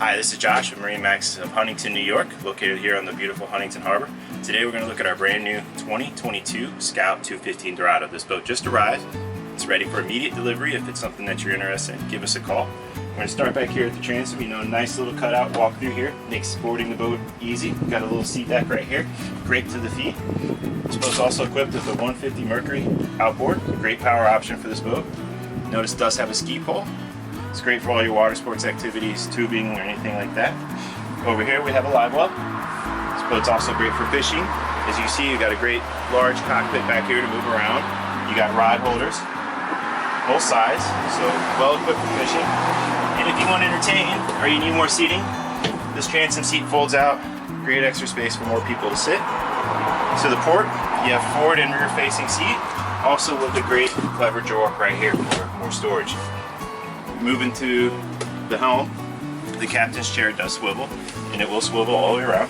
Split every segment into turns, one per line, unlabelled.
Hi, this is Josh from MarineMax of Huntington, New York, located here on the beautiful Huntington Harbor. Today we're going to look at our brand new 2022 Scout 215 Dorado. This boat just arrived. It's ready for immediate delivery. If it's something that you're interested in, give us a call. We're going to start back here at the transom. You know, a nice little cutout walk through here. Makes boarding the boat easy. We've got a little seat deck right here. Great to the feet. This boat's also equipped with a 150 Mercury outboard. Great power option for this boat. Notice it does have a ski pole. It's great for all your water sports activities, tubing, or anything like that. Over here we have a live well. This boat's also great for fishing. As you see, you've got a great large cockpit back here to move around. You got rod holders, both sides, so well equipped for fishing. And if you want to entertain or you need more seating, this transom seat folds out. Great extra space for more people to sit. To the port, you have forward and rear facing seat, also with a great clever drawer right here for more storage. Moving to the helm, the captain's chair does swivel, and it will swivel all the way around.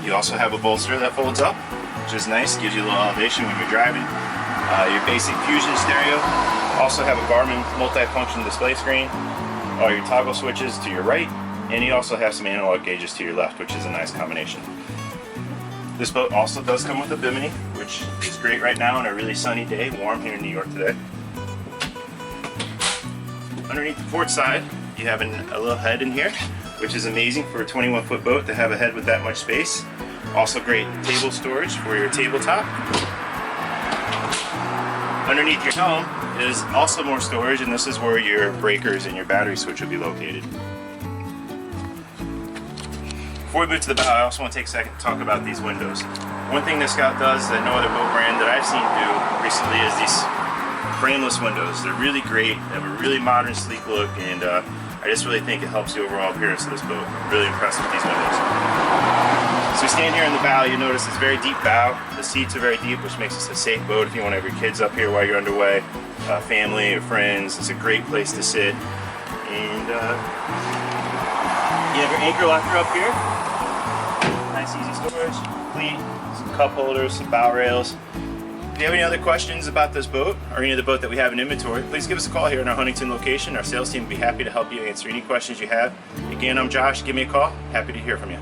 You also have a bolster that folds up, which is nice, gives you a little elevation when you're driving. Your basic Fusion stereo, also have a Garmin multi-function display screen, all your toggle switches to your right, and you also have some analog gauges to your left, which is a nice combination. This boat also does come with a Bimini, which is great right now on a really sunny day, warm here in New York today. Underneath the port side, you have a little head in here, which is amazing for a 21-foot boat to have a head with that much space. Also great table storage for your tabletop. Underneath your helm is also more storage, and this is where your breakers and your battery switch will be located. Before we move to the bow, I also want to take a second to talk about these windows. One thing that Scout does that no other boat brand that I've seen do recently is these frameless windows. They're really great. They have a really modern, sleek look, and I just really think it helps the overall appearance of this boat. I'm really impressed with these windows. So we stand here in the bow. You notice it's very deep bow. The seats are very deep, which makes this a safe boat if you want to have your kids up here while you're underway, family or friends. It's a great place to sit. And you have your anchor locker up here. Nice, easy storage. Cleat, some cup holders, some bow rails. If you have any other questions about this boat or any other boat that we have in inventory, please give us a call here in our Huntington location. Our sales team will be happy to help you answer any questions you have. Again, I'm Josh. Give me a call. Happy to hear from you.